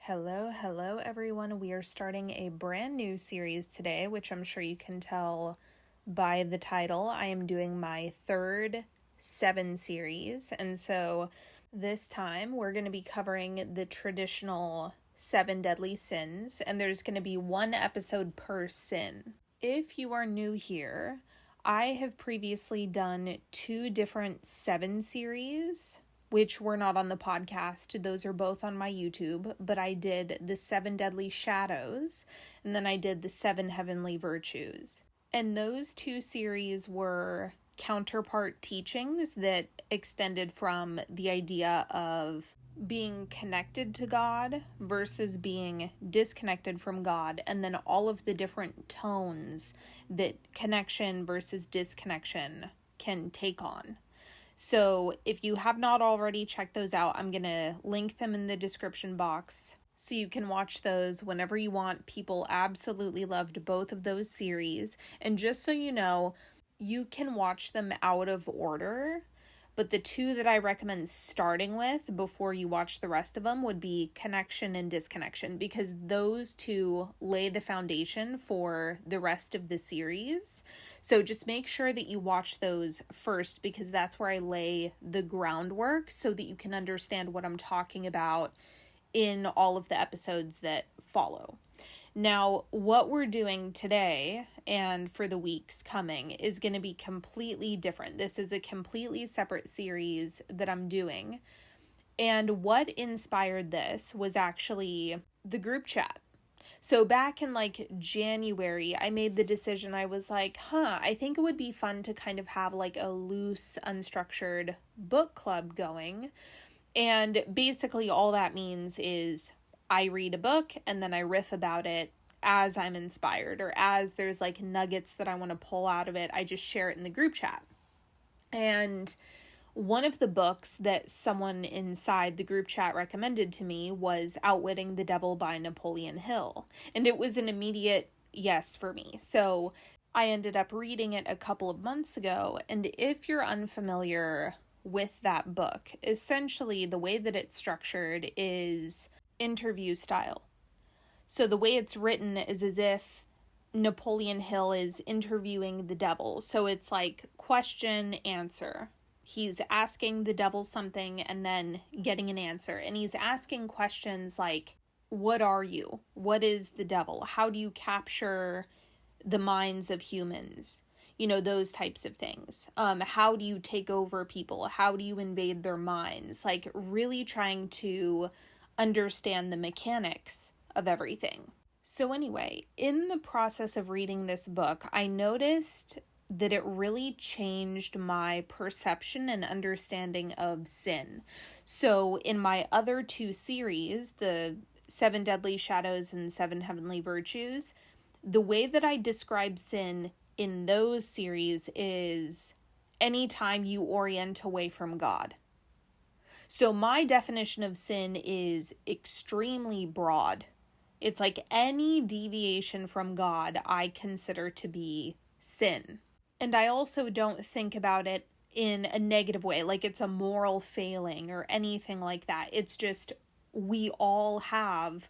Hello, everyone. We are starting a brand new series today, which I'm sure you can tell by the title. I am doing my third 7 series, and so this time we're going to be covering the traditional 7 deadly sins, and there's going to be one episode per sin. If you are new here, I have previously done 2 different 7 series, which were not on the podcast. Those are both on my YouTube, but I did the 7 Deadly Shadows, and then I did the 7 Heavenly Virtues. And those 2 series were counterpart teachings that extended from the idea of being connected to God versus being disconnected from God, and then all of the different tones that connection versus disconnection can take on. So if you have not already checked those out, I'm going to link them in the description box so you can watch those whenever you want. People absolutely loved both of those series. And just so you know, you can watch them out of order. But the 2 that I recommend starting with before you watch the rest of them would be connection and disconnection, because those 2 lay the foundation for the rest of the series. So just make sure that you watch those first, because that's where I lay the groundwork so that you can understand what I'm talking about in all of the episodes that follow. Now, what we're doing today and for the weeks coming is going to be completely different. This is a completely separate series that I'm doing. And what inspired this was actually the group chat. So back in January, I made the decision. I was like, I think it would be fun to kind of have a loose, unstructured book club going. And basically all that means is I read a book and then I riff about it as I'm inspired, or as there's nuggets that I want to pull out of it. I just share it in the group chat. And one of the books that someone inside the group chat recommended to me was Outwitting the Devil by Napoleon Hill. And it was an immediate yes for me. So I ended up reading it a couple of months ago. And if you're unfamiliar with that book, essentially the way that it's structured is interview style. So the way it's written is as if Napoleon Hill is interviewing the devil. So it's question, answer. He's asking the devil something and then getting an answer. And he's asking questions like, what are you? What is the devil? How do you capture the minds of humans? Those types of things. How do you take over people? How do you invade their minds? Really trying to understand the mechanics of everything. So anyway, in the process of reading this book, I noticed that it really changed my perception and understanding of sin. So in my other 2 series, the 7 Deadly Shadows and 7 Heavenly Virtues, the way that I describe sin in those series is anytime you orient away from God. So my definition of sin is extremely broad. It's any deviation from God I consider to be sin. And I also don't think about it in a negative way, like it's a moral failing or anything like that. It's just we all have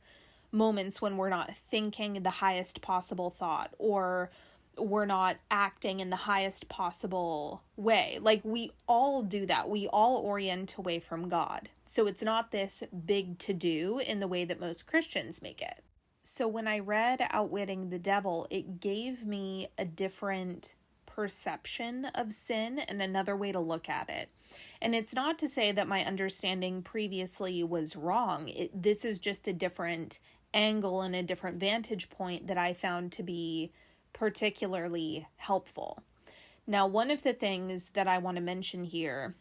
moments when we're not thinking the highest possible thought, or we're not acting in the highest possible way. We all do that. We all orient away from God. So it's not this big to-do in the way that most Christians make it. So when I read Outwitting the Devil, it gave me a different perception of sin and another way to look at it. And it's not to say that my understanding previously was wrong. This is just a different angle and a different vantage point that I found to be particularly helpful. Now, one of the things that I want to mention here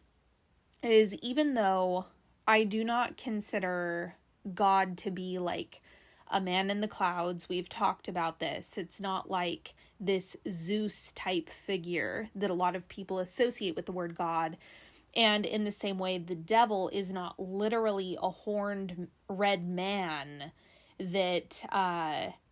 is, even though I do not consider God to be a man in the clouds, we've talked about this. It's not like this Zeus type figure that a lot of people associate with the word God. And in the same way, the devil is not literally a horned red man that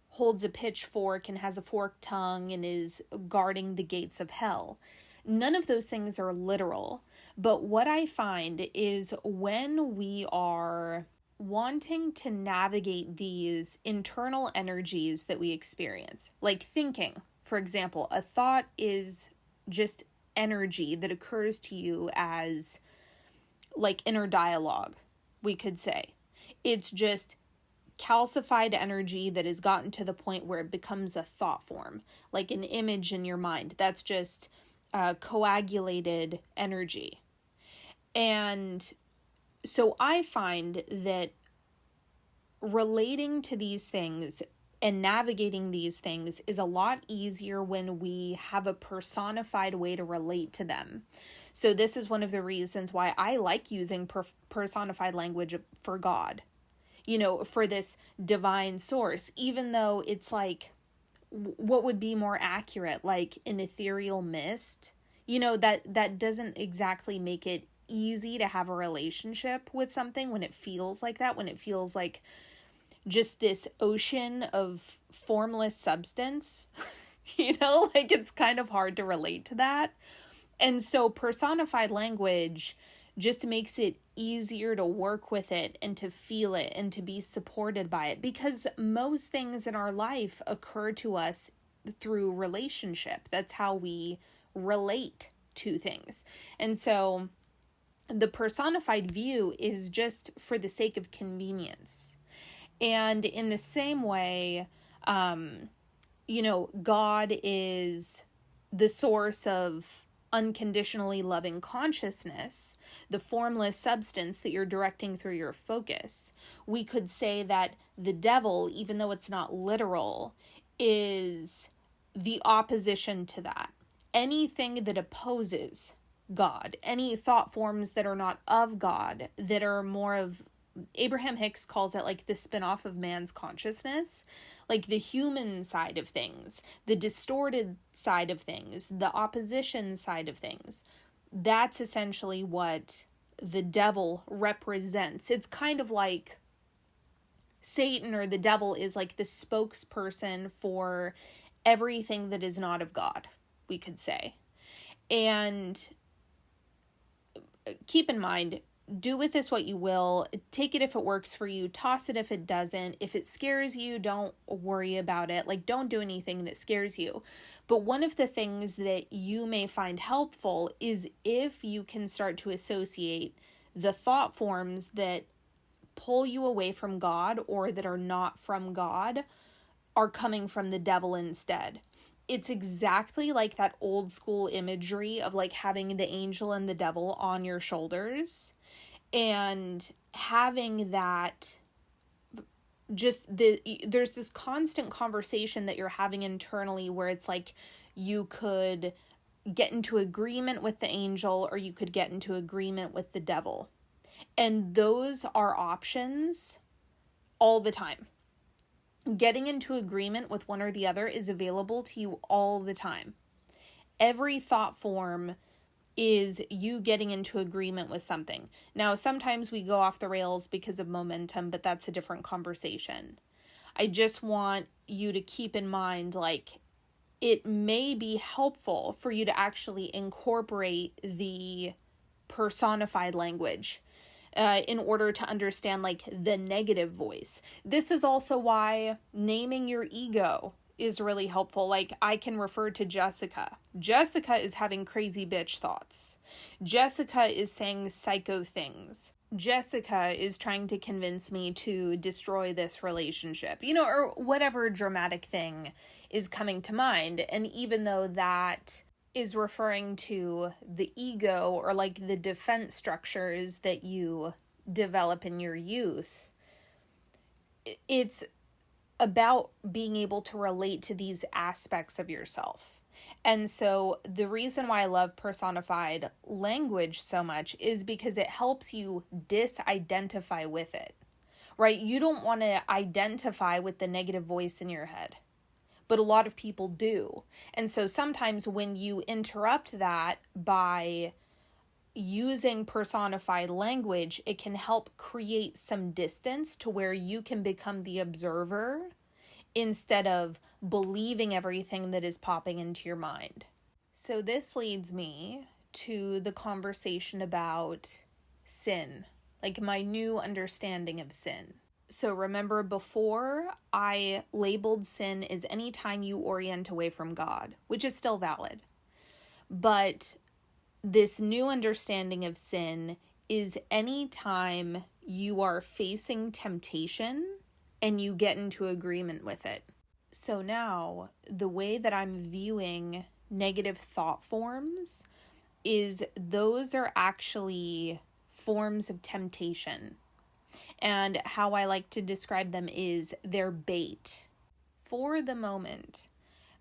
holds a pitchfork and has a forked tongue and is guarding the gates of hell. None of those things are literal. But what I find is when we are wanting to navigate these internal energies that we experience, like thinking, for example. A thought is just energy that occurs to you as like inner dialogue, we could say. It's just calcified energy that has gotten to the point where it becomes a thought form, like an image in your mind. That's just coagulated energy. And so I find that relating to these things and navigating these things is a lot easier when we have a personified way to relate to them. So this is one of the reasons why I like using personified language for God, for this divine source, even though it's like, what would be more accurate, like an ethereal mist, that doesn't exactly make it easy to have a relationship with something when it feels like that, when it feels like just this ocean of formless substance, like it's kind of hard to relate to that. And so personified language just makes it easier to work with it and to feel it and to be supported by it, because most things in our life occur to us through relationship. That's how we relate to things. And so the personified view is just for the sake of convenience. And in the same way, God is the source of unconditionally loving consciousness, the formless substance that you're directing through your focus. We could say that the devil, even though it's not literal, is the opposition to that. Anything that opposes God, any thought forms that are not of God, that are more of, Abraham Hicks calls it like the spin-off of man's consciousness, like the human side of things, the distorted side of things, the opposition side of things. That's essentially what the devil represents. It's kind of like Satan, or the devil, is like the spokesperson for everything that is not of God, we could say. And keep in mind, do with this what you will. Take it if it works for you. Toss it if it doesn't. If it scares you, don't worry about it. Like, don't do anything that scares you. But one of the things that you may find helpful is if you can start to associate the thought forms that pull you away from God or that are not from God are coming from the devil instead. It's exactly like that old school imagery of like having the angel and the devil on your shoulders, and having that, there's this constant conversation that you're having internally where it's like you could get into agreement with the angel or you could get into agreement with the devil. And those are options all the time. Getting into agreement with one or the other is available to you all the time. Every thought form is you getting into agreement with something. Now, sometimes we go off the rails because of momentum, but that's a different conversation. I just want you to keep in mind, like, it may be helpful for you to actually incorporate the personified language in order to understand like the negative voice. This is also why naming your ego is really helpful. Like, I can refer to Jessica. Jessica is having crazy bitch thoughts. Jessica is saying psycho things. Jessica is trying to convince me to destroy this relationship, or whatever dramatic thing is coming to mind. And even though that is referring to the ego or like the defense structures that you develop in your youth, it's about being able to relate to these aspects of yourself. And so the reason why I love personified language so much is because it helps you disidentify with it, right? You don't want to identify with the negative voice in your head, but a lot of people do. And so sometimes when you interrupt that by using personified language, it can help create some distance to where you can become the observer instead of believing everything that is popping into your mind. So this leads me to the conversation about sin, like my new understanding of sin. So remember, before I labeled sin as any time you orient away from God, which is still valid. But this new understanding of sin is any time you are facing temptation and you get into agreement with it. So now, the way that I'm viewing negative thought forms is those are actually forms of temptation. And how I like to describe them is they're bait. For the moment,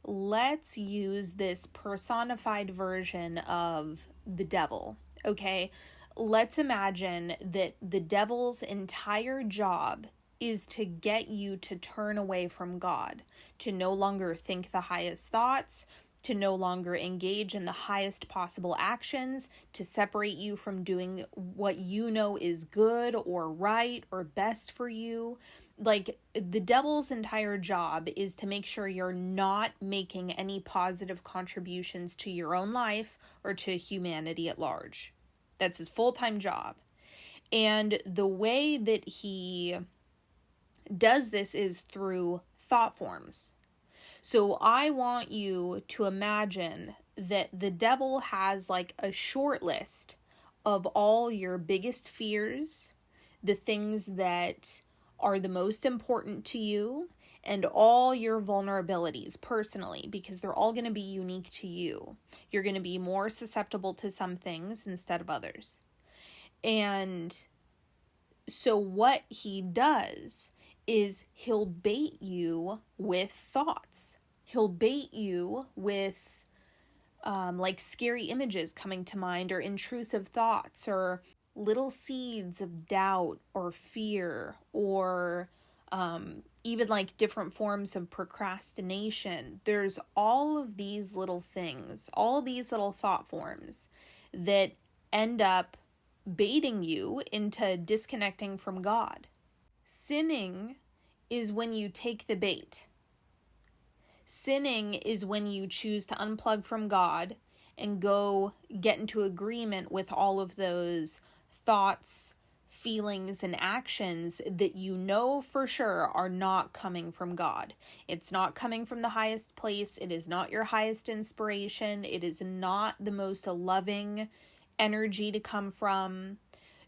let's use this personified version of the devil, okay? Let's imagine that the devil's entire job is to get you to turn away from God, to no longer think the highest thoughts, to no longer engage in the highest possible actions, to separate you from doing what you know is good or right or best for you. Like, the devil's entire job is to make sure you're not making any positive contributions to your own life or to humanity at large. That's his full-time job. And the way that he does this is through thought forms. So I want you to imagine that the devil has like a short list of all your biggest fears, the things that are the most important to you, and all your vulnerabilities personally, because they're all going to be unique to you. You're going to be more susceptible to some things instead of others. And so what he does is he'll bait you with thoughts. He'll bait you with like scary images coming to mind, or intrusive thoughts, or little seeds of doubt or fear, or even like different forms of procrastination. There's all of these little things, all these little thought forms that end up baiting you into disconnecting from God. Sinning is when you take the bait. Sinning is when you choose to unplug from God and go get into agreement with all of those thoughts, feelings, and actions that you know for sure are not coming from God. It's not coming from the highest place. It is not your highest inspiration. It is not the most loving energy to come from.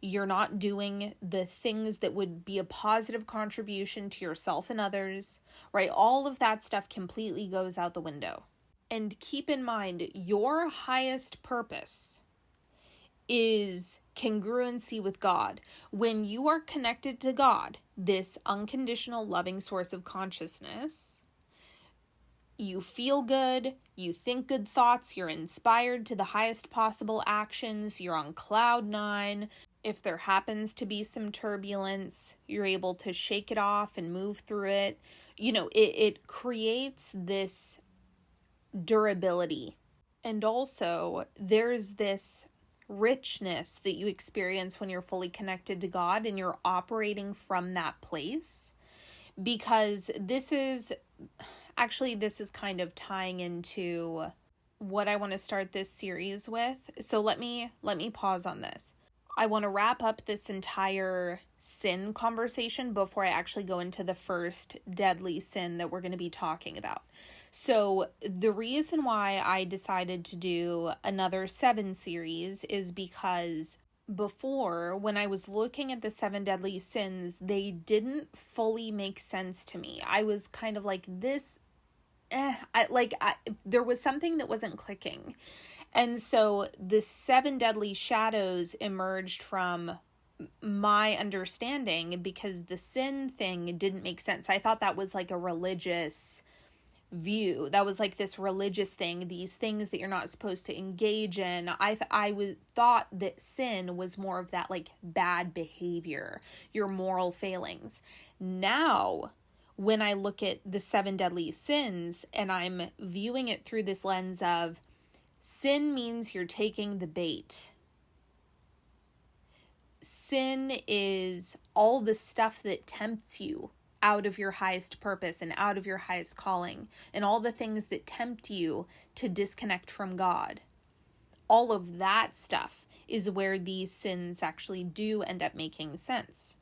You're not doing the things that would be a positive contribution to yourself and others, right? All of that stuff completely goes out the window. And keep in mind, your highest purpose is congruency with God. When you are connected to God, this unconditional loving source of consciousness, you feel good, you think good thoughts, you're inspired to the highest possible actions, you're on cloud nine. If there happens to be some turbulence, you're able to shake it off and move through it. You know, it creates this durability. And also, there's this richness that you experience when you're fully connected to God and you're operating from that place. Because this is kind of tying into what I want to start this series with. So let me pause on this. I want to wrap up this entire sin conversation before I actually go into the first deadly sin that we're going to be talking about. So the reason why I decided to do another 7 series is because before, when I was looking at the 7 deadly sins, they didn't fully make sense to me. I was kind of like, there was something that wasn't clicking. And so the 7 deadly shadows emerged from my understanding because the sin thing didn't make sense. I thought that was like a religious view. That was like this religious thing, these things that you're not supposed to engage in. I thought that sin was more of that like bad behavior, your moral failings. Now, when I look at the 7 deadly sins and I'm viewing it through this lens of sin means you're taking the bait. Sin is all the stuff that tempts you out of your highest purpose and out of your highest calling, and all the things that tempt you to disconnect from God. All of that stuff is where these sins actually do end up making sense.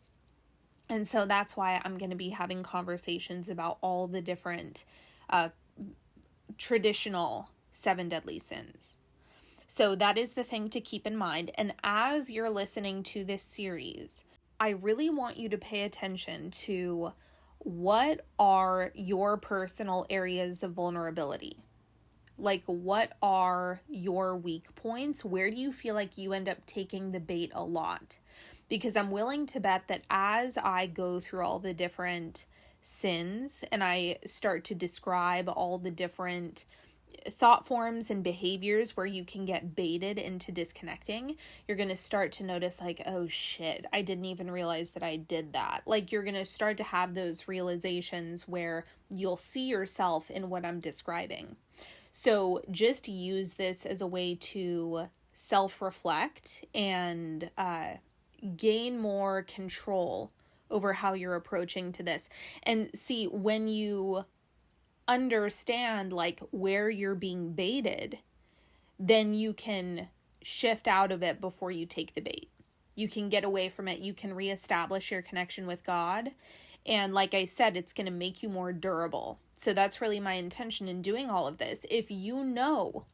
And so that's why I'm going to be having conversations about all the different traditional 7 deadly sins. So that is the thing to keep in mind. And as you're listening to this series, I really want you to pay attention to what are your personal areas of vulnerability. Like, what are your weak points? Where do you feel like you end up taking the bait a lot? Because I'm willing to bet that as I go through all the different sins and I start to describe all the different thought forms and behaviors where you can get baited into disconnecting, you're going to start to notice like, oh shit, I didn't even realize that I did that. Like, you're going to start to have those realizations where you'll see yourself in what I'm describing. So just use this as a way to self-reflect and gain more control over how you're approaching to this. And see, when you understand like where you're being baited, then you can shift out of it before you take the bait. You can get away from it. You can reestablish your connection with God. And like I said, it's going to make you more durable. So that's really my intention in doing all of this. If you know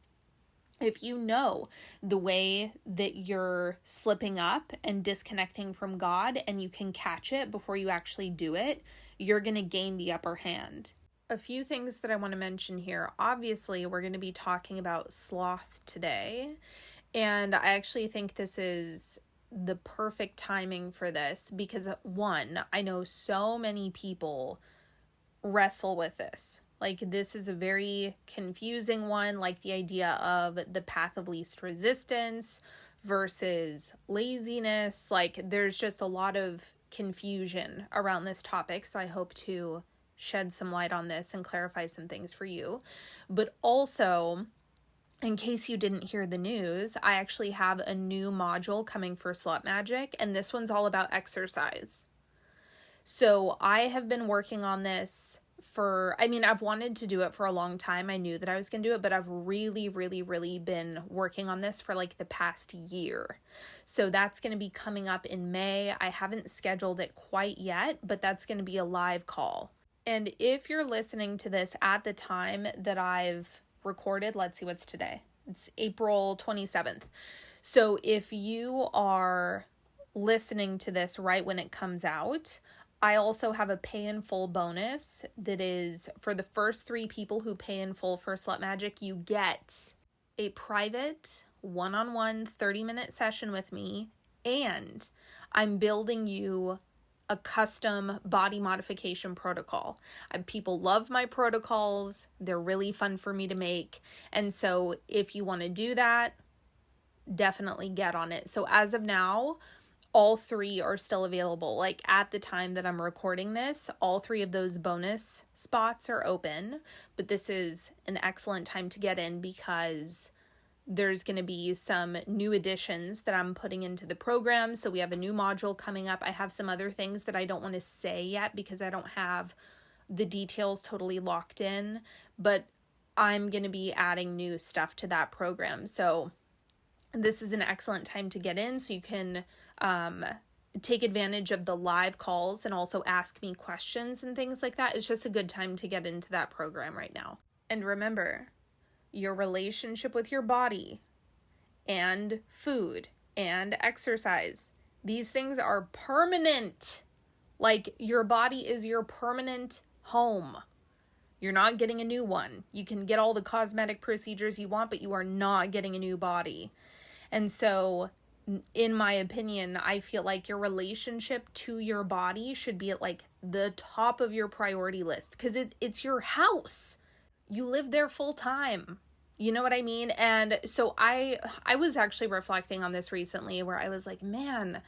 the way that you're slipping up and disconnecting from God and you can catch it before you actually do it, you're going to gain the upper hand. A few things that I want to mention here. Obviously, we're going to be talking about sloth today. And I actually think this is the perfect timing for this because, one, I know so many people wrestle with this. Like, this is a very confusing one, like the idea of the path of least resistance versus laziness. Like, there's just a lot of confusion around this topic. So I hope to shed some light on this and clarify some things for you. But also, in case you didn't hear the news, I actually have a new module coming for Slut Magic, and this one's all about exercise. So I have been working on this I've wanted to do it for a long time. I knew that I was going to do it, but I've really, really, really been working on this for like the past year. So that's going to be coming up in May. I haven't scheduled it quite yet, but that's going to be a live call. And if you're listening to this at the time that I've recorded, let's see what's today. It's April 27th. So if you are listening to this right when it comes out, I also have a pay in full bonus that is for the first 3 people who pay in full for Slut Magic. You get a private one-on-one 30-minute session with me, and I'm building you a custom body modification protocol. People love my protocols. They're really fun for me to make. And so if you want to do that, definitely get on it. So as of now, all 3 are still available. Like, at the time that I'm recording this, all 3 of those bonus spots are open, but this is an excellent time to get in because there's going to be some new additions that I'm putting into the program. So we have a new module coming up. I have some other things that I don't want to say yet because I don't have the details totally locked in, but I'm going to be adding new stuff to that program. So this is an excellent time to get in so you can take advantage of the live calls and also ask me questions and things like that. It's just a good time to get into that program right now. And remember, your relationship with your body and food and exercise, these things are permanent. Like, your body is your permanent home. You're not getting a new one. You can get all the cosmetic procedures you want, but you are not getting a new body. And so, in my opinion, I feel like your relationship to your body should be at like the top of your priority list because it's your house. You live there full time. You know what I mean? And so I was actually reflecting on this recently where I was like, man,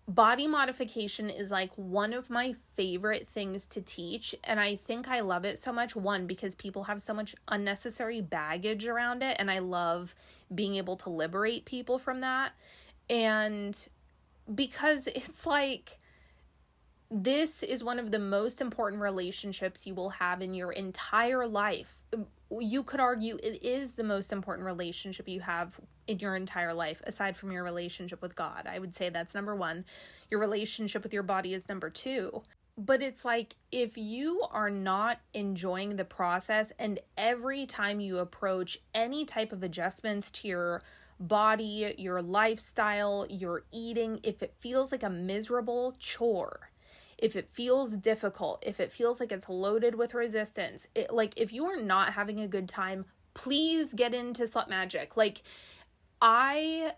body modification is like one of my favorite things to teach. And I think I love it so much. One, because people have so much unnecessary baggage around it. And I love being able to liberate people from that. And because it's like, This is one of the most important relationships you will have in your entire life. You could argue it is the most important relationship you have in your entire life, aside from your relationship with God. I would say that's number one. Your relationship with your body is number two. But it's like, if you are not enjoying the process, and every time you approach any type of adjustments to your body, your lifestyle, your eating, if it feels like a miserable chore, if it feels difficult, if it feels like it's loaded with resistance, if you are not having a good time, please get into Slut Magic. Like, I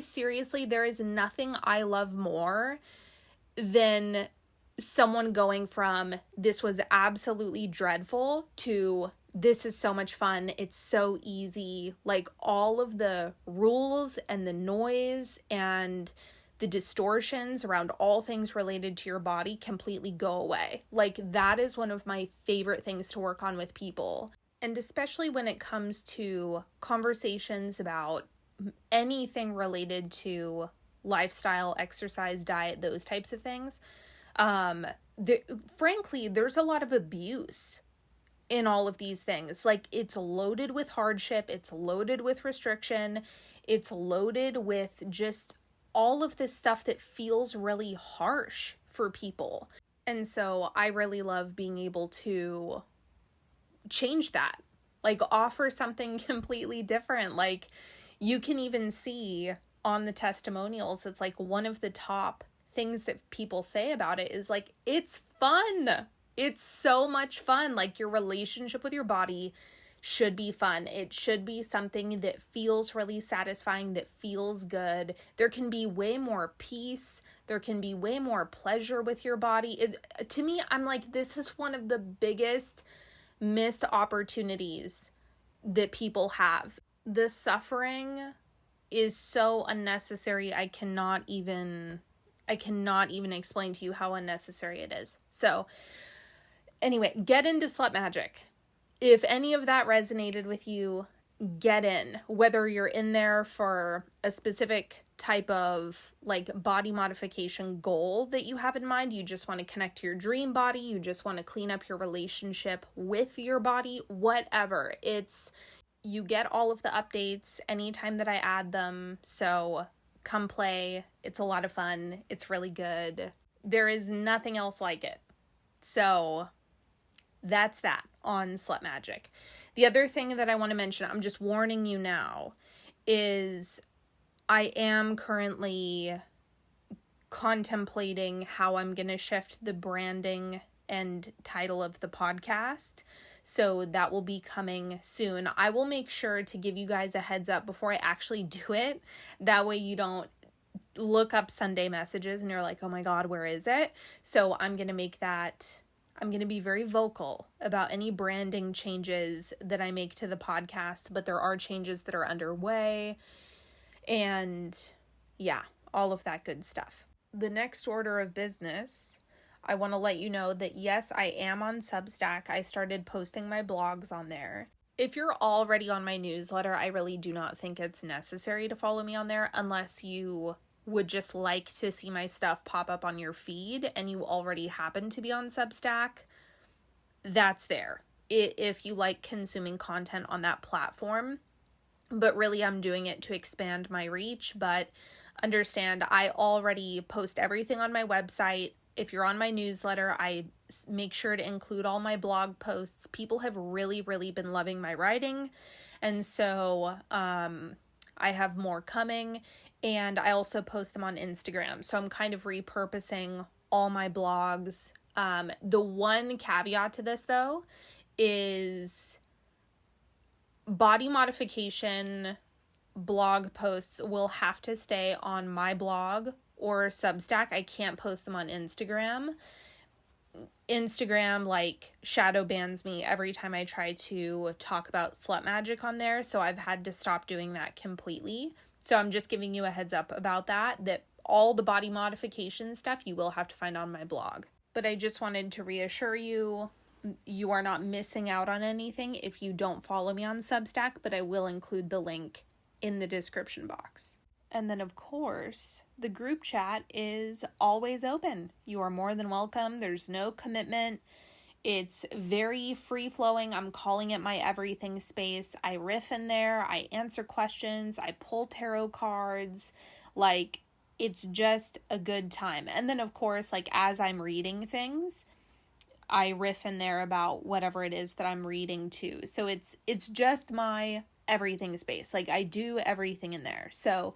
seriously, there is nothing I love more than someone going from this was absolutely dreadful to this is so much fun, it's so easy. Like, all of the rules and the noise and the distortions around all things related to your body completely go away. Like, that is one of my favorite things to work on with people. And especially when it comes to conversations about anything related to lifestyle, exercise, diet, those types of things. Frankly, there's a lot of abuse in all of these things. Like, it's loaded with hardship, it's loaded with restriction, it's loaded with just all of this stuff that feels really harsh for people. And so I really love being able to change that, like offer something completely different. Like, you can even see on the testimonials, it's like one of the top things that people say about it is like, it's fun. It's so much fun. Like, your relationship with your body should be fun. It should be something that feels really satisfying, that feels good. There can be way more peace. There can be way more pleasure with your body. To me, I'm like, this is one of the biggest missed opportunities that people have. The suffering is so unnecessary. I cannot even explain to you how unnecessary it is. So anyway, get into Slut Magic. If any of that resonated with you, get in. Whether you're in there for a specific type of like body modification goal that you have in mind, you just want to connect to your dream body, you just want to clean up your relationship with your body, whatever. You get all of the updates anytime that I add them. So come play. It's a lot of fun. It's really good. There is nothing else like it. So that's that on Slut Magic. The other thing that I want to mention, I'm just warning you now, is I am currently contemplating how I'm going to shift the branding and title of the podcast. So that will be coming soon. I will make sure to give you guys a heads up before I actually do it. That way you don't look up Sunday messages and you're like, oh my God, where is it? So I'm going to be very vocal about any branding changes that I make to the podcast, but there are changes that are underway. And yeah, all of that good stuff. The next order of business, I want to let you know that yes, I am on Substack. I started posting my blogs on there. If you're already on my newsletter, I really do not think it's necessary to follow me on there unless you would just like to see my stuff pop up on your feed and you already happen to be on Substack. That's there if you like consuming content on that platform. But really, I'm doing it to expand my reach. But understand, I already post everything on my website. If you're on my newsletter, I make sure to include all my blog posts. People have really, really been loving my writing. And so I have more coming. And I also post them on Instagram. So I'm kind of repurposing all my blogs. The one caveat to this, though, is body modification blog posts will have to stay on my blog or Substack. I can't post them on Instagram. Instagram, like, shadow bans me every time I try to talk about Slut Magic on there. So I've had to stop doing that completely. So I'm just giving you a heads up about that all the body modification stuff you will have to find on my blog. But I just wanted to reassure you, you are not missing out on anything if you don't follow me on Substack, but I will include the link in the description box. And then, of course, the group chat is always open. You are more than welcome. There's no commitment. It's very free-flowing. I'm calling it my everything space. I riff in there. I answer questions. I pull tarot cards. Like, it's just a good time. And then, of course, like, as I'm reading things, I riff in there about whatever it is that I'm reading too. So it's just my everything space. Like, I do everything in there. So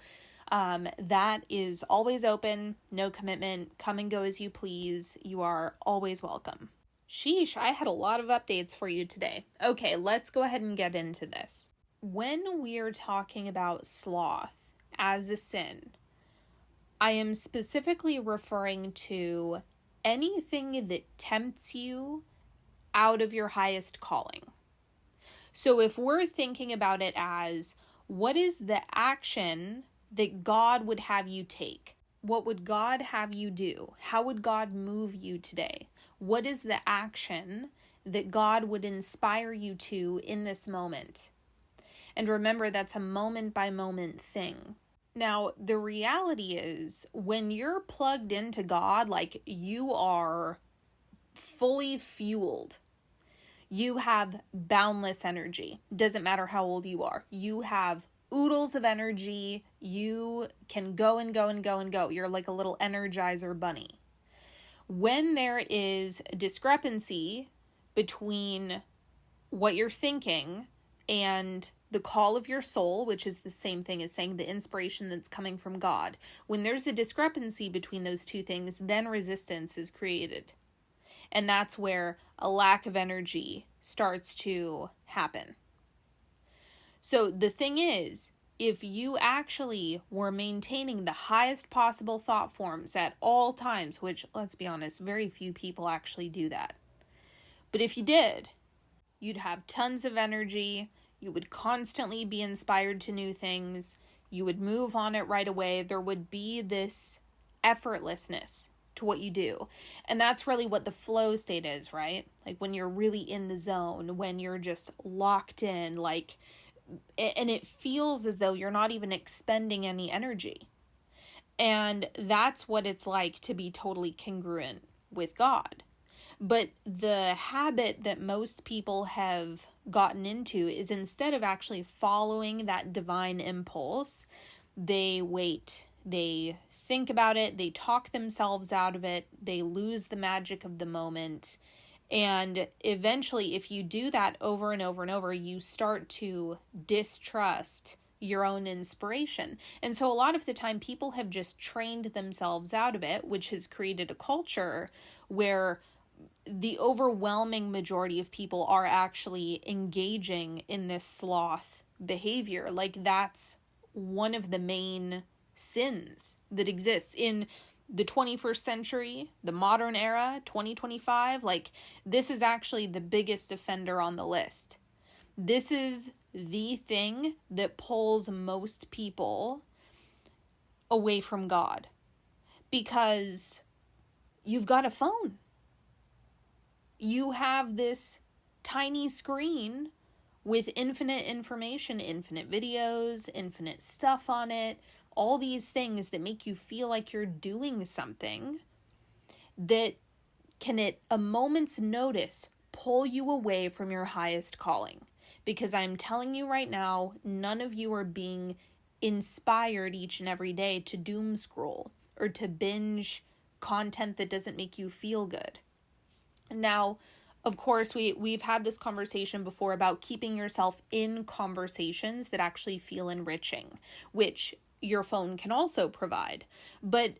that is always open, no commitment, come and go as you please. You are always welcome. Sheesh, I had a lot of updates for you today. Okay, let's go ahead and get into this. When we're talking about sloth as a sin, I am specifically referring to anything that tempts you out of your highest calling. So if we're thinking about it as, what is the action that God would have you take? What would God have you do? How would God move you today? What is the action that God would inspire you to in this moment? And remember, that's a moment by moment thing. Now, the reality is, when you're plugged into God, like, you are fully fueled. You have boundless energy. Doesn't matter how old you are. You have oodles of energy. You can go and go and go and go. You're like a little Energizer bunny. When there is a discrepancy between what you're thinking and the call of your soul, which is the same thing as saying the inspiration that's coming from God, when there's a discrepancy between those two things, then resistance is created. And that's where a lack of energy starts to happen. So the thing is, if you actually were maintaining the highest possible thought forms at all times, which, let's be honest, very few people actually do that. But if you did, you'd have tons of energy. You would constantly be inspired to new things. You would move on it right away. There would be this effortlessness to what you do. And that's really what the flow state is, right? Like when you're really in the zone, when you're just locked in, like, and it feels as though you're not even expending any energy. And that's what it's like to be totally congruent with God. But the habit that most people have gotten into is, instead of actually following that divine impulse, they wait, they think about it, they talk themselves out of it, they lose the magic of the moment. And eventually, if you do that over and over and over, you start to distrust your own inspiration. And so a lot of the time, people have just trained themselves out of it, which has created a culture where the overwhelming majority of people are actually engaging in this sloth behavior. Like, that's one of the main sins that exists in the 21st century, the modern era, 2025. Like, this is actually the biggest offender on the list. This is the thing that pulls most people away from God, because you've got a phone. You have this tiny screen with infinite information, infinite videos, infinite stuff on it, all these things that make you feel like you're doing something that can, at a moment's notice, pull you away from your highest calling. Because I'm telling you right now, none of you are being inspired each and every day to doom scroll or to binge content that doesn't make you feel good. Now, of course, we've had this conversation before about keeping yourself in conversations that actually feel enriching, which your phone can also provide. But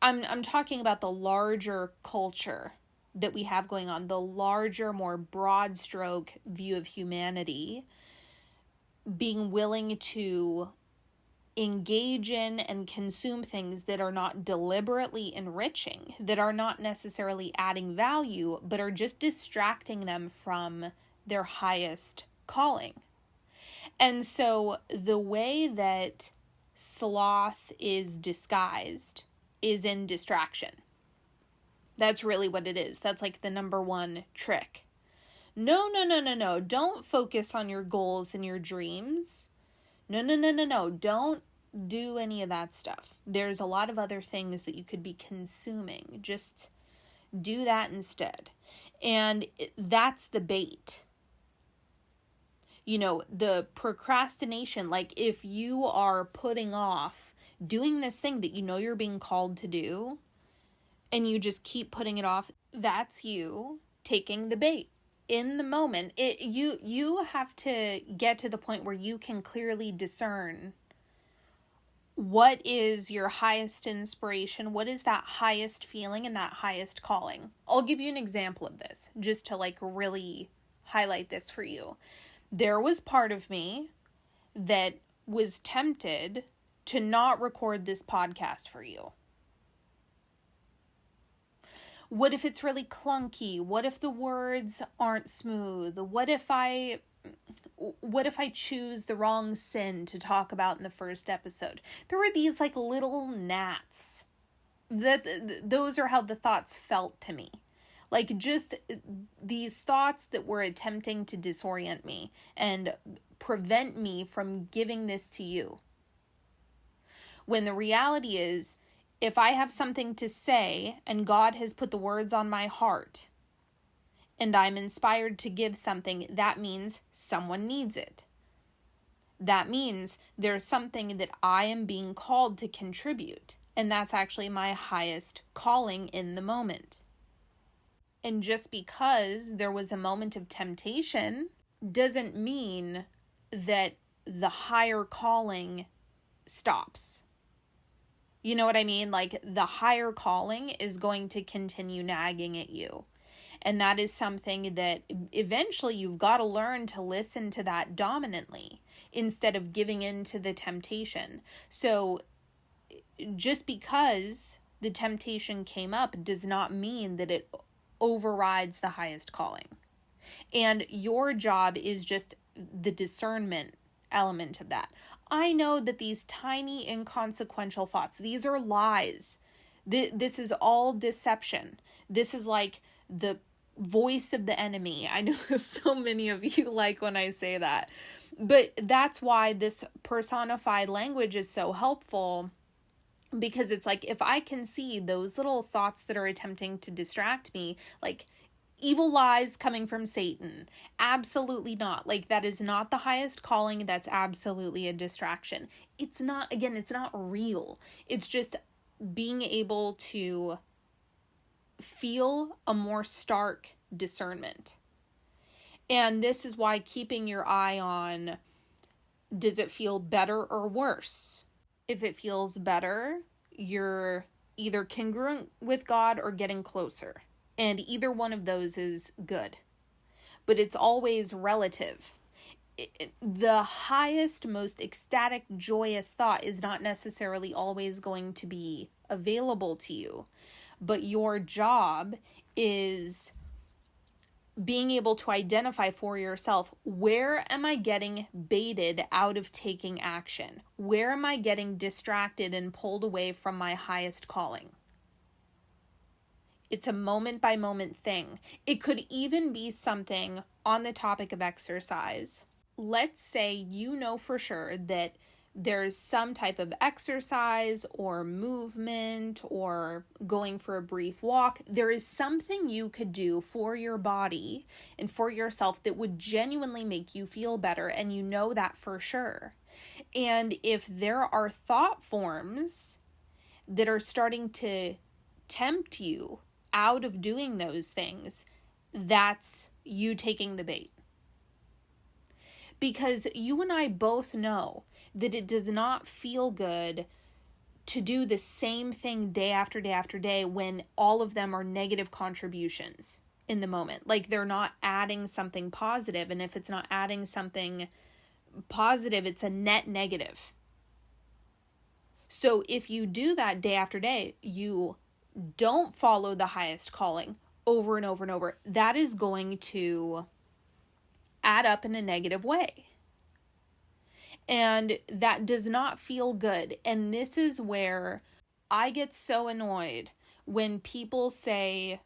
I'm talking about the larger culture that we have going on, the larger, more broad stroke view of humanity, being willing to engage in and consume things that are not deliberately enriching, that are not necessarily adding value, but are just distracting them from their highest calling. And so the way that sloth is disguised is in distraction. That's really what it is. That's like the number one trick. No. Don't focus on your goals and your dreams. No. Don't do any of that stuff. There's a lot of other things that you could be consuming. Just do that instead. And that's the bait. You know, the procrastination, like if you are putting off doing this thing that you know you're being called to do, and you just keep putting it off, that's you taking the bait. In the moment, you have to get to the point where you can clearly discern what is your highest inspiration, what is that highest feeling and that highest calling. I'll give you an example of this, just to like really highlight this for you. There was part of me that was tempted to not record this podcast for you. What if it's really clunky? What if the words aren't smooth? What if I choose the wrong sin to talk about in the first episode? There were these like little gnats. Those are how the thoughts felt to me. Like just these thoughts that were attempting to disorient me and prevent me from giving this to you. When the reality is, if I have something to say and God has put the words on my heart and I'm inspired to give something, that means someone needs it. That means there's something that I am being called to contribute. And that's actually my highest calling in the moment. And just because there was a moment of temptation doesn't mean that the higher calling stops. You know what I mean? Like the higher calling is going to continue nagging at you. And that is something that eventually you've got to learn to listen to that dominantly instead of giving in to the temptation. So just because the temptation came up does not mean that it overrides the highest calling. And your job is just the discernment element of that. I know that these tiny inconsequential thoughts, these are lies. This is all deception. This is like the voice of the enemy. I know so many of you like when I say that. But that's why this personified language is so helpful. Because it's like, if I can see those little thoughts that are attempting to distract me, like evil lies coming from Satan, absolutely not. Like that is not the highest calling. That's absolutely a distraction. It's not, again, it's not real. It's just being able to feel a more stark discernment. And this is why keeping your eye on, does it feel better or worse? If it feels better, you're either congruent with God or getting closer. And either one of those is good. But it's always relative. The highest, most ecstatic, joyous thought is not necessarily always going to be available to you. But your job is being able to identify for yourself, where am I getting baited out of taking action? Where am I getting distracted and pulled away from my highest calling? It's a moment by moment thing. It could even be something on the topic of exercise. Let's say you know for sure that there's some type of exercise or movement or going for a brief walk. There is something you could do for your body and for yourself that would genuinely make you feel better, and you know that for sure. And if there are thought forms that are starting to tempt you out of doing those things, that's you taking the bait. Because you and I both know that it does not feel good to do the same thing day after day after day when all of them are negative contributions in the moment. Like they're not adding something positive. And if it's not adding something positive, it's a net negative. So if you do that day after day, you don't follow the highest calling over and over and over, that is going to add up in a negative way. And that does not feel good. And this is where I get so annoyed when people say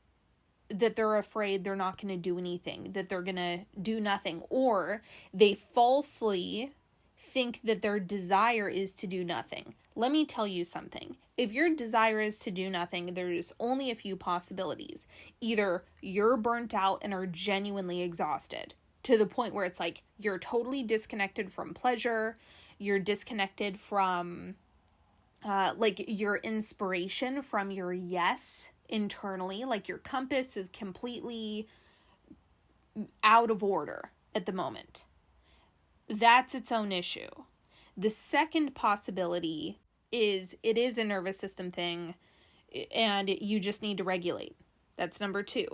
that they're afraid they're not going to do anything, that they're going to do nothing, or they falsely think that their desire is to do nothing. Let me tell you something. If your desire is to do nothing, there's only a few possibilities. Either you're burnt out and are genuinely exhausted to the point where it's like you're totally disconnected from pleasure, you're disconnected from like your inspiration from your yes internally, like your compass is completely out of order at the moment. That's its own issue. The second possibility is it is a nervous system thing and you just need to regulate. That's number 2.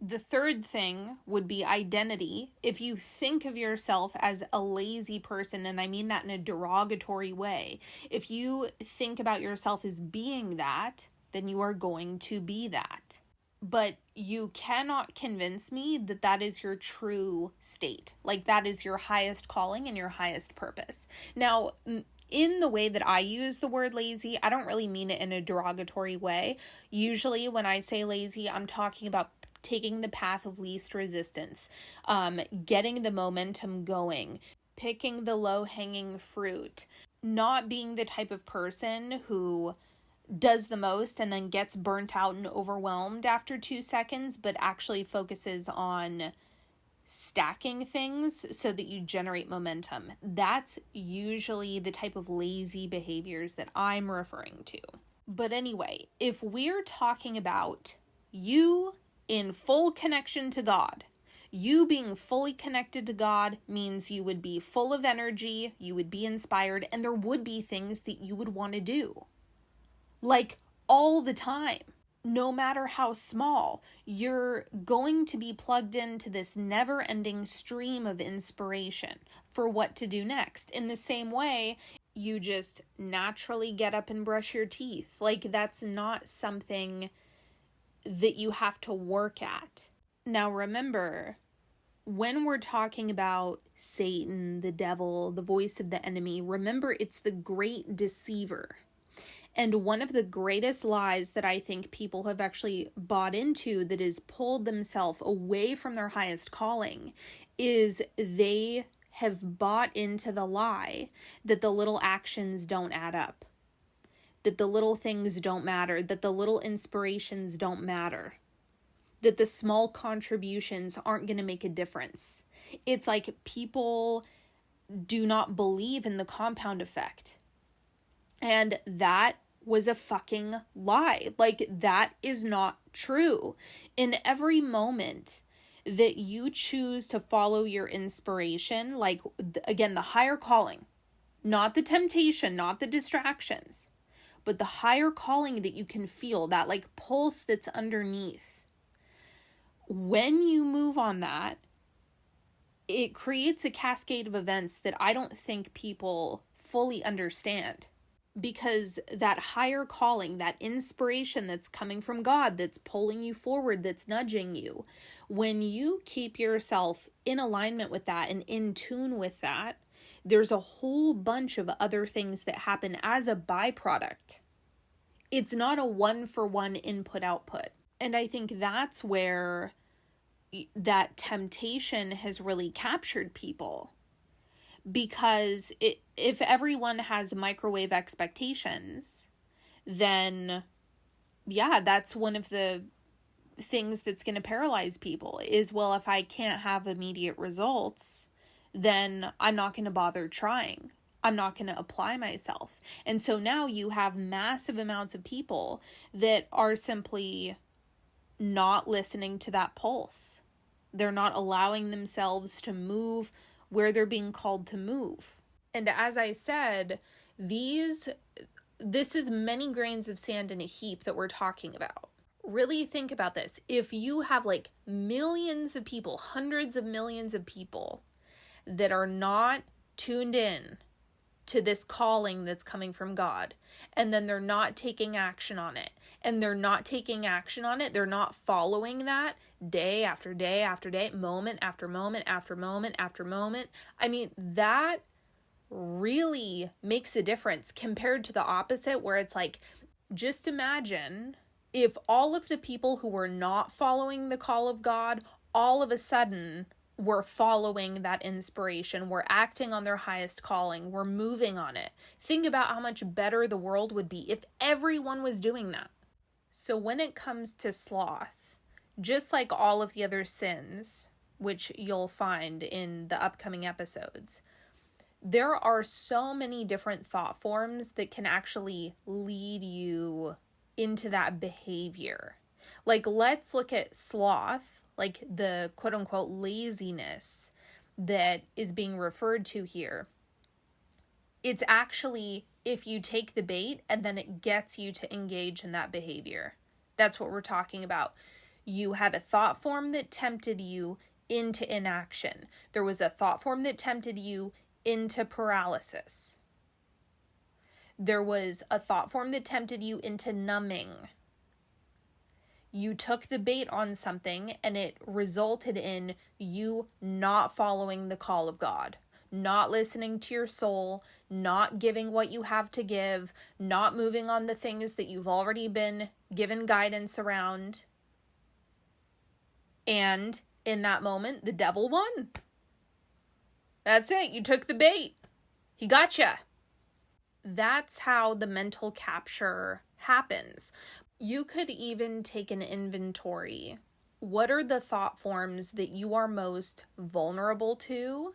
The third thing would be identity. If you think of yourself as a lazy person, and I mean that in a derogatory way, if you think about yourself as being that, then you are going to be that. But you cannot convince me that that is your true state. Like that is your highest calling and your highest purpose. Now, in the way that I use the word lazy, I don't really mean it in a derogatory way. Usually when I say lazy, I'm talking about taking the path of least resistance, getting the momentum going, picking the low-hanging fruit, not being the type of person who does the most and then gets burnt out and overwhelmed after 2 seconds, but actually focuses on stacking things so that you generate momentum. That's usually the type of lazy behaviors that I'm referring to. But anyway, if we're talking about you in full connection to God, you being fully connected to God means you would be full of energy, you would be inspired, and there would be things that you would want to do. Like all the time, no matter how small, you're going to be plugged into this never-ending stream of inspiration for what to do next. In the same way, you just naturally get up and brush your teeth. Like that's not something that you have to work at. Now remember, when we're talking about Satan, the devil, the voice of the enemy, remember it's the great deceiver. And one of the greatest lies that I think people have actually bought into that has pulled themselves away from their highest calling is they have bought into the lie that the little actions don't add up, that the little things don't matter, that the little inspirations don't matter, that the small contributions aren't going to make a difference. It's like people do not believe in the compound effect. And that was a fucking lie. Like, that is not true. In every moment that you choose to follow your inspiration, like, again, the higher calling, not the temptation, not the distractions, but the higher calling that you can feel, that like pulse that's underneath. When you move on that, it creates a cascade of events that I don't think people fully understand. Because that higher calling, that inspiration that's coming from God, that's pulling you forward, that's nudging you, when you keep yourself in alignment with that and in tune with that, there's a whole bunch of other things that happen as a byproduct. It's not a one-for-one input-output. And I think that's where that temptation has really captured people. Because if everyone has microwave expectations, then yeah, that's one of the things that's going to paralyze people is, well, if I can't have immediate results, then I'm not going to bother trying. I'm not going to apply myself. And so now you have massive amounts of people that are simply not listening to that pulse. They're not allowing themselves to move where they're being called to move. And as I said, this is many grains of sand in a heap that we're talking about. Really think about this. If you have like millions of people, hundreds of millions of people that are not tuned in to this calling that's coming from God, and then they're not taking action on it, and they're not taking action on it, they're not following that day after day after day, moment after moment after moment after moment, I mean, that really makes a difference compared to the opposite, where it's like, just imagine if all of the people who were not following the call of God all of a sudden were following that inspiration, were acting on their highest calling, were moving on it. Think about how much better the world would be if everyone was doing that. So when it comes to sloth, just like all of the other sins, which you'll find in the upcoming episodes, there are so many different thought forms that can actually lead you into that behavior. Like, let's look at sloth, like the quote-unquote laziness that is being referred to here. It's actually if you take the bait and then it gets you to engage in that behavior. That's what we're talking about. You had a thought form that tempted you into inaction. There was a thought form that tempted you into paralysis. There was a thought form that tempted you into numbing. You took the bait on something and it resulted in you not following the call of God, not listening to your soul, not giving what you have to give, not moving on the things that you've already been given guidance around. And in that moment, the devil won. That's it. You took the bait. He got you. That's how the mental capture happens. You could even take an inventory. What are the thought forms that you are most vulnerable to,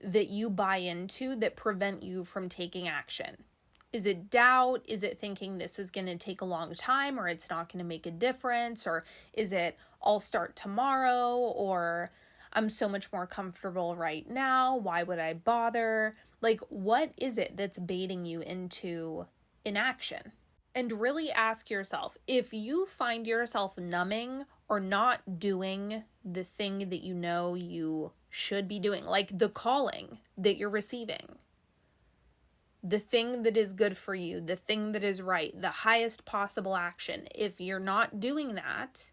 that you buy into, that prevent you from taking action? Is it doubt? Is it thinking this is going to take a long time, or it's not going to make a difference? Or is it I'll start tomorrow, or I'm so much more comfortable right now, why would I bother? Like, what is it that's baiting you into inaction? And really ask yourself, if you find yourself numbing or not doing the thing that you know you should be doing, like the calling that you're receiving, the thing that is good for you, the thing that is right, the highest possible action, if you're not doing that,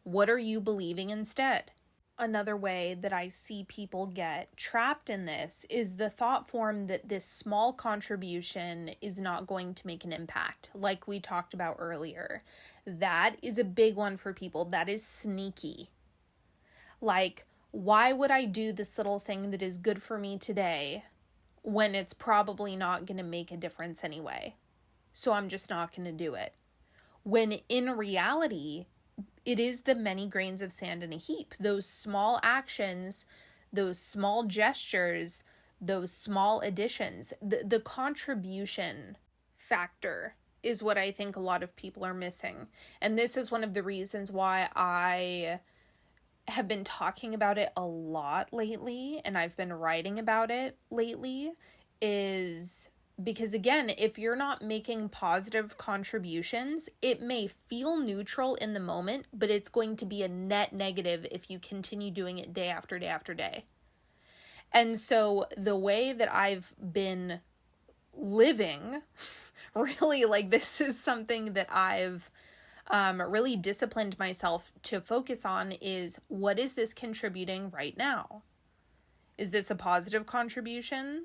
what are you believing instead? Another way that I see people get trapped in this is the thought form that this small contribution is not going to make an impact, like we talked about earlier. That is a big one for people. That is sneaky. Like, why would I do this little thing that is good for me today when it's probably not going to make a difference anyway? So I'm just not going to do it. When in reality, it is the many grains of sand in a heap. Those small actions, those small gestures, those small additions, the contribution factor is what I think a lot of people are missing. And this is one of the reasons why I have been talking about it a lot lately, and I've been writing about it lately, is because, again, if you're not making positive contributions, it may feel neutral in the moment, but it's going to be a net negative if you continue doing it day after day after day. And so the way that I've been living, really, like, this is something that I've really disciplined myself to focus on, is what is this contributing right now? Is this a positive contribution?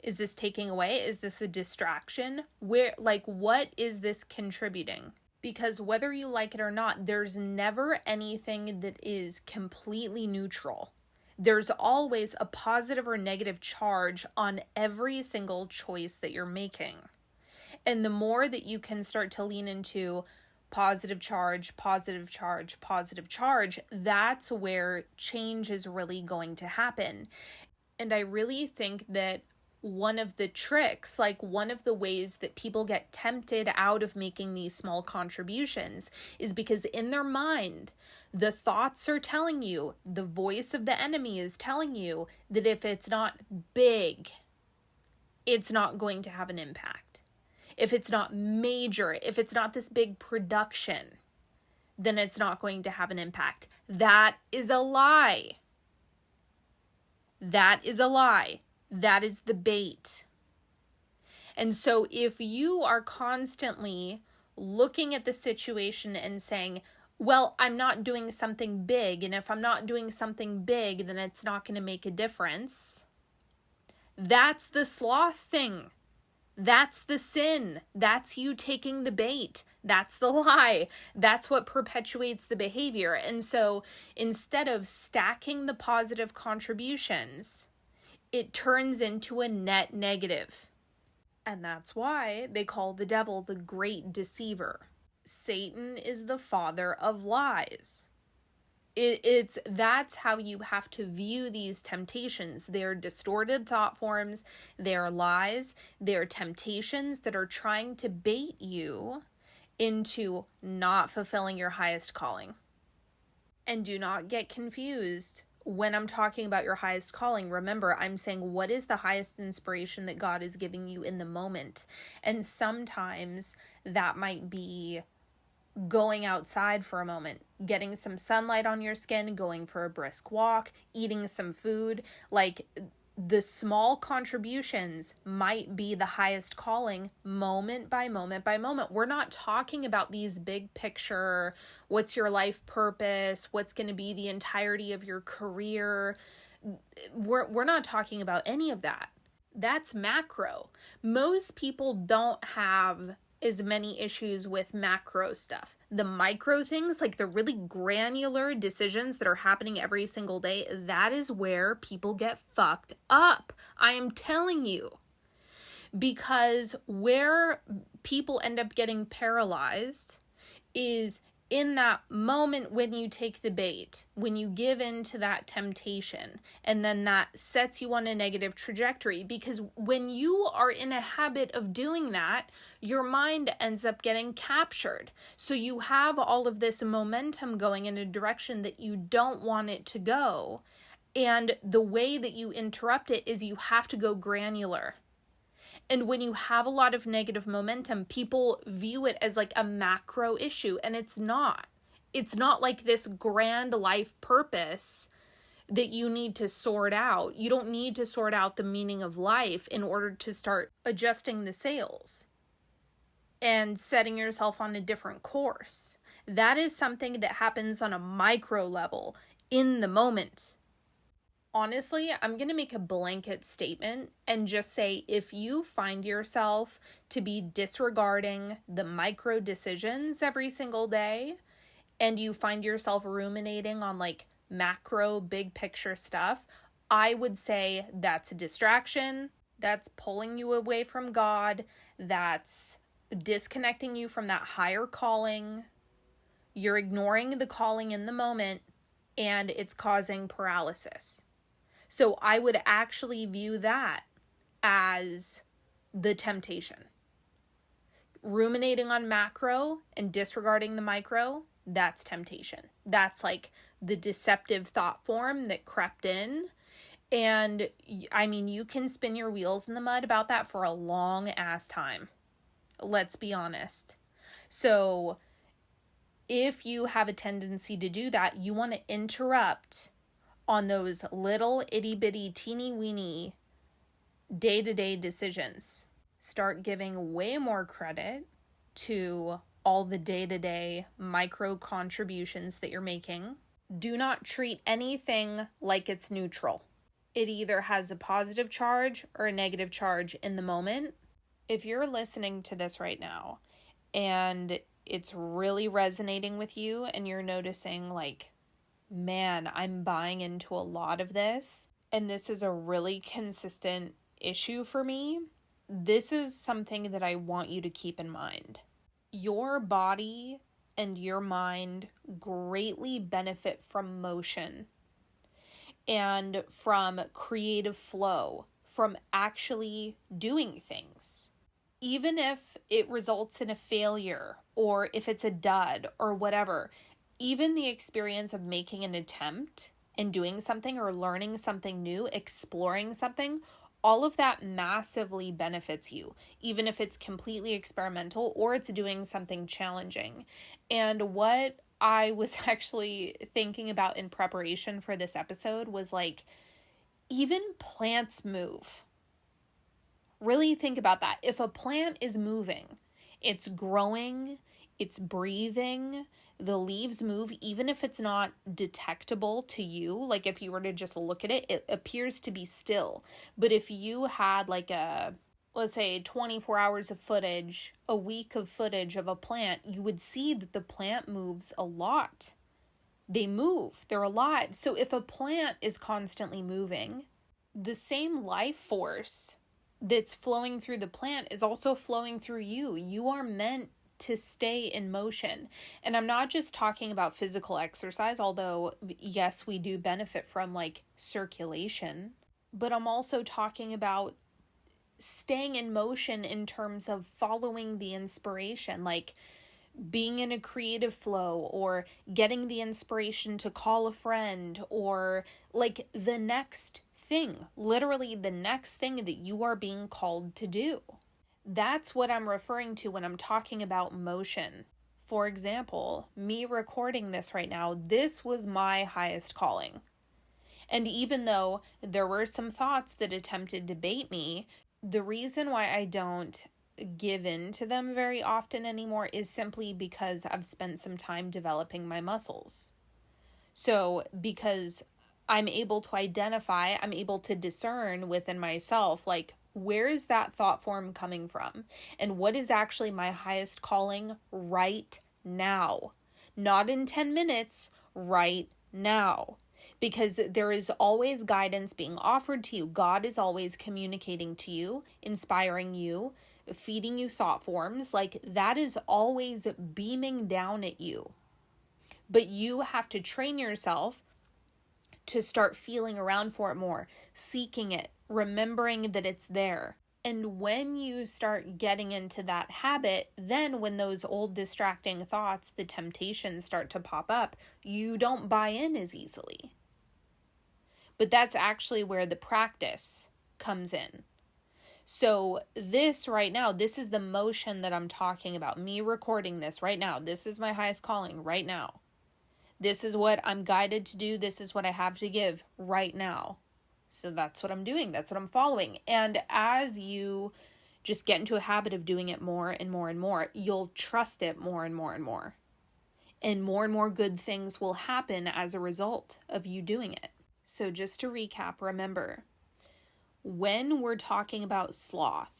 Is this taking away? Is this a distraction? What is this contributing? Because whether you like it or not, there's never anything that is completely neutral. There's always a positive or negative charge on every single choice that you're making. And the more that you can start to lean into positive charge, positive charge, positive charge, that's where change is really going to happen. And I really think that one of the tricks, like one of the ways that people get tempted out of making these small contributions, is because in their mind, the thoughts are telling you, the voice of the enemy is telling you that if it's not big, it's not going to have an impact. If it's not major, if it's not this big production, then it's not going to have an impact. That is a lie. That is a lie. That is the bait. And so if you are constantly looking at the situation and saying, well, I'm not doing something big, and if I'm not doing something big, then it's not going to make a difference, that's the sloth thing. That's the sin. That's you taking the bait. That's the lie. That's what perpetuates the behavior. And so instead of stacking the positive contributions, it turns into a net negative. And that's why they call the devil the great deceiver. Satan is the father of lies. That's how you have to view these temptations. They're distorted thought forms, they're lies, they're temptations that are trying to bait you into not fulfilling your highest calling. And do not get confused when I'm talking about your highest calling. Remember, I'm saying what is the highest inspiration that God is giving you in the moment. And sometimes that might be going outside for a moment, getting some sunlight on your skin, going for a brisk walk, eating some food. Like, the small contributions might be the highest calling moment by moment by moment. We're not talking about these big picture, what's your life purpose, what's going to be the entirety of your career. We're not talking about any of that. That's macro. Most people don't have as many issues with macro stuff. The micro things, like the really granular decisions that are happening every single day, that is where people get fucked up. I am telling you. Because where people end up getting paralyzed is in that moment when you take the bait, when you give in to that temptation, and then that sets you on a negative trajectory. Because when you are in a habit of doing that, your mind ends up getting captured. So you have all of this momentum going in a direction that you don't want it to go. And the way that you interrupt it is you have to go granular. And when you have a lot of negative momentum, people view it as like a macro issue, and it's not. It's not like this grand life purpose that you need to sort out. You don't need to sort out the meaning of life in order to start adjusting the sails and setting yourself on a different course. That is something that happens on a micro level in the moment. Honestly, I'm going to make a blanket statement and just say if you find yourself to be disregarding the micro decisions every single day, and you find yourself ruminating on like macro big picture stuff, I would say that's a distraction. That's pulling you away from God. That's disconnecting you from that higher calling. You're ignoring the calling in the moment, and it's causing paralysis. So I would actually view that as the temptation. Ruminating on macro and disregarding the micro, that's temptation. That's like the deceptive thought form that crept in. And I mean, you can spin your wheels in the mud about that for a long ass time. Let's be honest. So if you have a tendency to do that, you want to interrupt on those little itty bitty teeny weeny day-to-day decisions. Start giving way more credit to all the day-to-day micro contributions that you're making. Do not treat anything like it's neutral. It either has a positive charge or a negative charge in the moment. If you're listening to this right now and it's really resonating with you and you're noticing like, man, I'm buying into a lot of this, and this is a really consistent issue for me, this is something that I want you to keep in mind. Your body and your mind greatly benefit from motion and from creative flow, from actually doing things. Even if it results in a failure or if it's a dud or whatever, even the experience of making an attempt and doing something or learning something new, exploring something, all of that massively benefits you, even if it's completely experimental or it's doing something challenging. And what I was actually thinking about in preparation for this episode was like, even plants move. Really think about that. If a plant is moving, it's growing, it's breathing, the leaves move, even if it's not detectable to you. Like if you were to just look at it, it appears to be still. But if you had like a let's say 24 hours of footage, a week of footage of a plant, you would see that the plant moves a lot. They move, they're alive. So if a plant is constantly moving, the same life force that's flowing through the plant is also flowing through you. You are meant to stay in motion. And I'm not just talking about physical exercise, although yes, we do benefit from like circulation, but I'm also talking about staying in motion in terms of following the inspiration, like being in a creative flow or getting the inspiration to call a friend or like the next thing, literally the next thing that you are being called to do. That's what I'm referring to when I'm talking about motion. For example, me recording this right now, this was my highest calling. And even though there were some thoughts that attempted to bait me, the reason why I don't give in to them very often anymore is simply because I've spent some time developing my muscles. So because I'm able to identify, I'm able to discern within myself, like, where is that thought form coming from? And what is actually my highest calling right now? Not in 10 minutes, right now. Because there is always guidance being offered to you. God is always communicating to you, inspiring you, feeding you thought forms. Like that is always beaming down at you. But you have to train yourself to start feeling around for it more, seeking it, remembering that it's there. And when you start getting into that habit, then when those old distracting thoughts, the temptations start to pop up, you don't buy in as easily. But that's actually where the practice comes in. So this right now, this is the motion that I'm talking about. Me recording this right now. This is my highest calling right now. This is what I'm guided to do. This is what I have to give right now. So that's what I'm doing. That's what I'm following. And as you just get into a habit of doing it more and more and more, you'll trust it more and more and more. And more good things will happen as a result of you doing it. So just to recap, remember, when we're talking about sloth,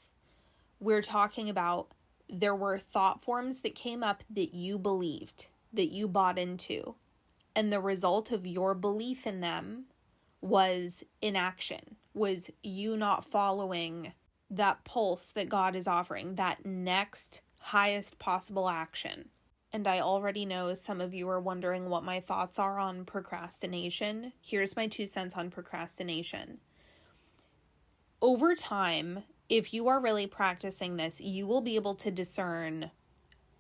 we're talking about there were thought forms that came up that you believed, that you bought into. And the result of your belief in them was inaction, was you not following that pulse that God is offering, that next highest possible action. And I already know some of you are wondering what my thoughts are on procrastination. Here's my 2 cents on procrastination. Over time, if you are really practicing this, you will be able to discern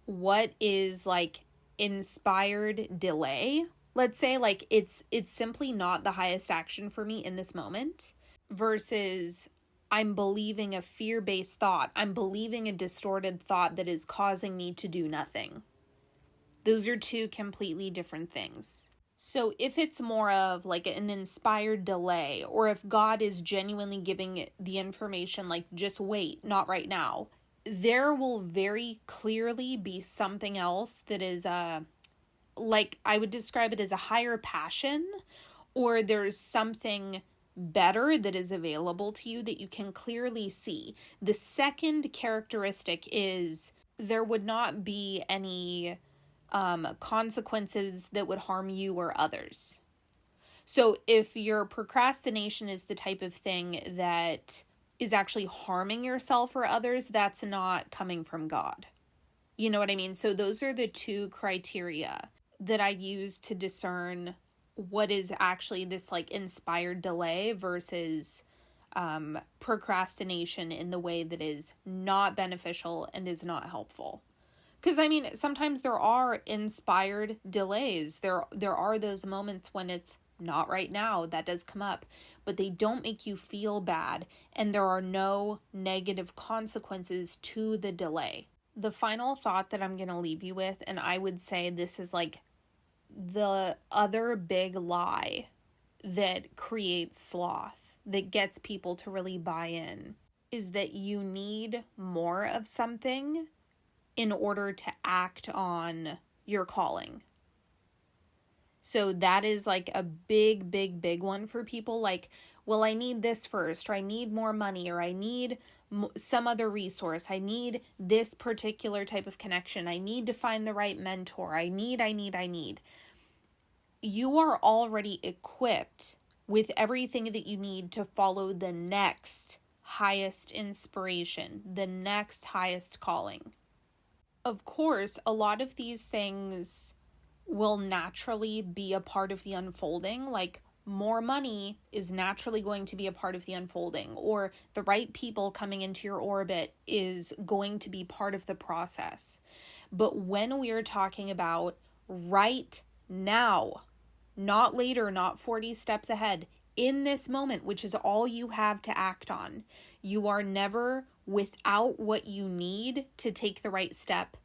what is like inspired delay. Let's say like it's simply not the highest action for me in this moment versus I'm believing a fear-based thought. I'm believing a distorted thought that is causing me to do nothing. Those are two completely different things. So if it's more of like an inspired delay, or if God is genuinely giving the information like just wait, not right now, there will very clearly be something else that is like I would describe it as a higher passion, or there's something better that is available to you that you can clearly see. The second characteristic is there would not be any consequences that would harm you or others. So if your procrastination is the type of thing that is actually harming yourself or others, that's not coming from God. You know what I mean? So those are the two criteria that I use to discern what is actually this like inspired delay versus procrastination in the way that is not beneficial and is not helpful. Because, I mean, sometimes there are inspired delays. There are those moments when it's not right now. That does come up. But they don't make you feel bad. And there are no negative consequences to the delay. The final thought that I'm going to leave you with, and I would say this is like the other big lie that creates sloth, that gets people to really buy in, is that you need more of something in order to act on your calling. So that is like a big one for people. Like well, I need this first, or I need more money, or I need some other resource. I need this particular type of connection. I need to find the right mentor. I need. You are already equipped with everything that you need to follow the next highest inspiration, the next highest calling. Of course, a lot of these things will naturally be a part of the unfolding. Like, more money is naturally going to be a part of the unfolding, or the right people coming into your orbit is going to be part of the process. But when we are talking about right now, not later, not 40 steps ahead, in this moment, which is all you have to act on, you are never without what you need to take the right step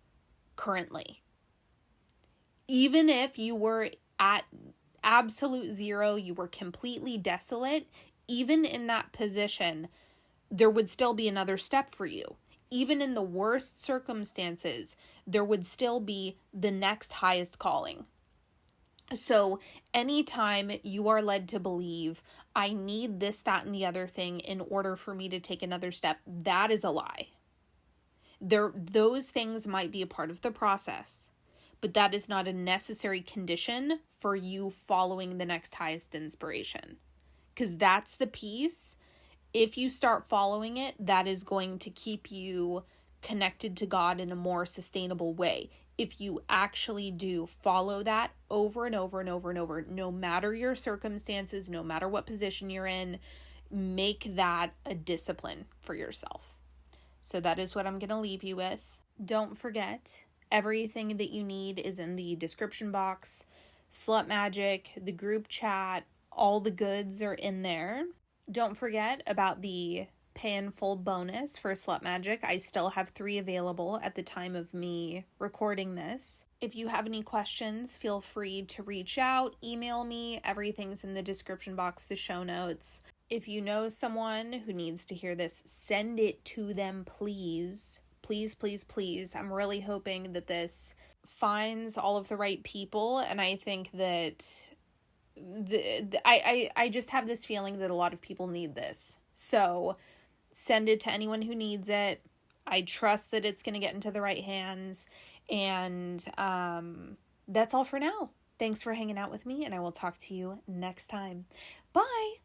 currently. Even if you were at absolute zero, you were completely desolate, even in that position, there would still be another step for you. Even in the worst circumstances, there would still be the next highest calling. So anytime you are led to believe, I need this, that, and the other thing in order for me to take another step, that is a lie. Those things might be a part of the process, but that is not a necessary condition for you following the next highest inspiration. Because that's the piece. If you start following it, that is going to keep you connected to God in a more sustainable way. If you actually do follow that over and over and over and over, no matter your circumstances, no matter what position you're in, make that a discipline for yourself. So that is what I'm going to leave you with. Don't forget, everything that you need is in the description box. Slut Magic, the group chat, all the goods are in there. Don't forget about the pay in full bonus for Slut Magic. I still have 3 available at the time of me recording this. If you have any questions, feel free to reach out, email me. Everything's in the description box, the show notes. If you know someone who needs to hear this, send it to them, please. Please, please, please. I'm really hoping that this finds all of the right people, and I think that I just have this feeling that a lot of people need this. So send it to anyone who needs it. I trust that it's going to get into the right hands. And that's all for now. Thanks for hanging out with me, and I will talk to you next time. Bye!